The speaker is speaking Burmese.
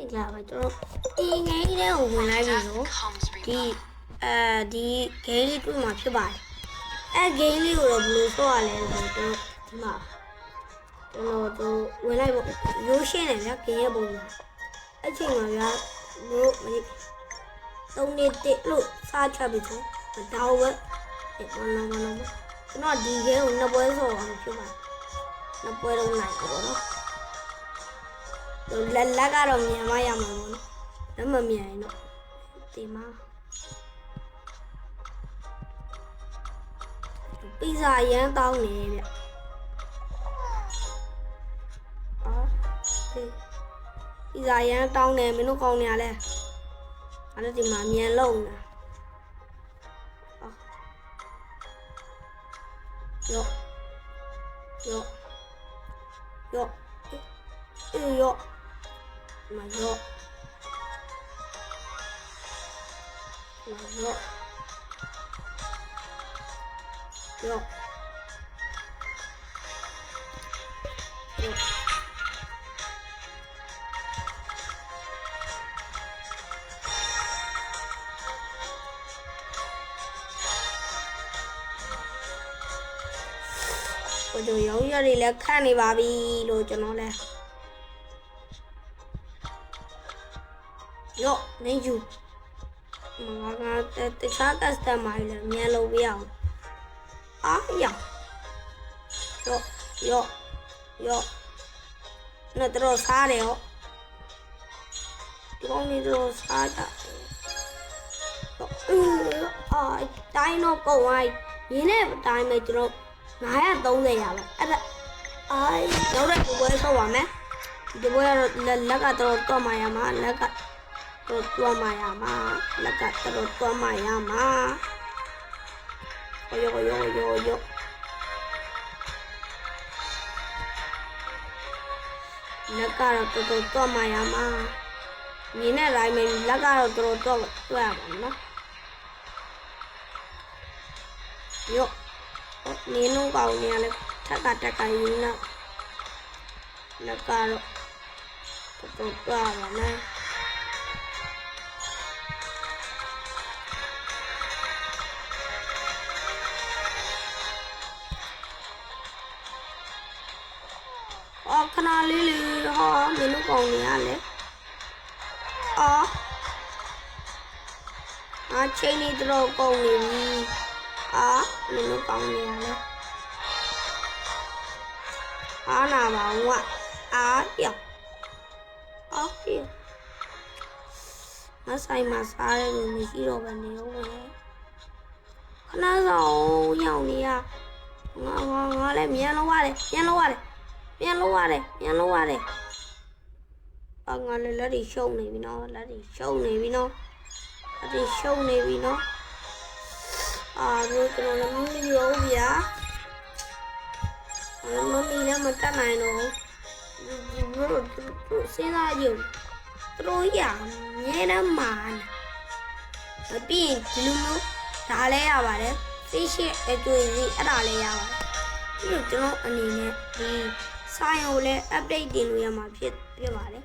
ဒီကပဲကျွန်တော်ဒီငိမ်းလေးကိုဝင်လိုက်ပြီနော်ဒီ game လေးတွေ့မှာဖြစ်ပါတယ်game လေးကိုတော့ဘယ်လိုဆော့ရလဲဆိုတော့ဒီမှာကျွန်တော်ဝင်လိုက်ပေါ့ရိုးရှင်းတယ်ဗျာ game ရဲ့ပုံမှာအဲ့ချိန်မှာဗျာတို့3နှစ်လို့စားချပြီဆိုတော့ပဲကျွန်တော်ဒီ game ကိုနှစ်ပွဲဆော့အောင်ဖြစ်ပါတယ်နှစ်ပွဲလုံးနိုင်ပေါ့နော်လက်ကတော့မြန်မရမှာပေါ့နော်လက်မမြန်ရင်တော့ဒီမှာပီဇာရမ်းတောင်းနေဗျပီဇာရမ်းတောင်းနေမင်းတို့ကောင်းနေရလဲအဲ့ဒါဒီမှာမြန်လုံးနေရောมาโย我就有这里来看你爸比咯，就弄嘞。哟，你就，我讲这啥个是买了，面路不要。哎呀，哟，那都啥了？讲你都啥的？တိုင်းတော့ကုန်သွားပြီရင်းနဲ့တိုင်းမဲ့ကျွန်တော်930ရပါအဲ့ဒါနောက်တဲ့ဘွဲဆော့ပါမယ်ဒီဘွဲကတော့လက်ကတော့တွတ်မှရမှာလက်ကတော့တွတ်မှရမှာလက်ကတော့တွတ်မှရမှာယောလက်ကတော့တော်တွတ်မှရမှာရင်းနဲ့တိုင်းမဲ့လက်ကတော့တော်တွတ်ရပါနော်哟，你弄搞呢了，他打开音了，那个了，都挂了呢。看哪里哈，你弄搞呢了？这里都搞呢。မင်းတို့ကောင်းနေရလဲနာပါဦးပြောမဆိုင်မှာစားရလို့မရှိတော့ဘဲနေဦးမယ်ခဏဆောင်ရောက်နေရငါလည်းမြန်လို့ရတယ်ငါလည်းလက်တွေရှုံနေပြီနော်ရှုံနေပြီနော်တို့ကျွန်တော်လည်းမမီရောဗျာမမီလည်းမတတ်နိုင်တော့တို့စဉ်းစားကြည့်တို့ရမြဲတမ်းမာနေပြီးရင်ဒီလိုမျိုးဒါလည်းရပါတယ်သိရှိအတွေ့အကြုံအဲ့ဒါလည်းရပါတယ်ပြီးတော့ကျွန်တော်အနေနဲ့ဒီ sign ကိုလည်း update တင်လို့ရမှာဖြစ်ပါတယ်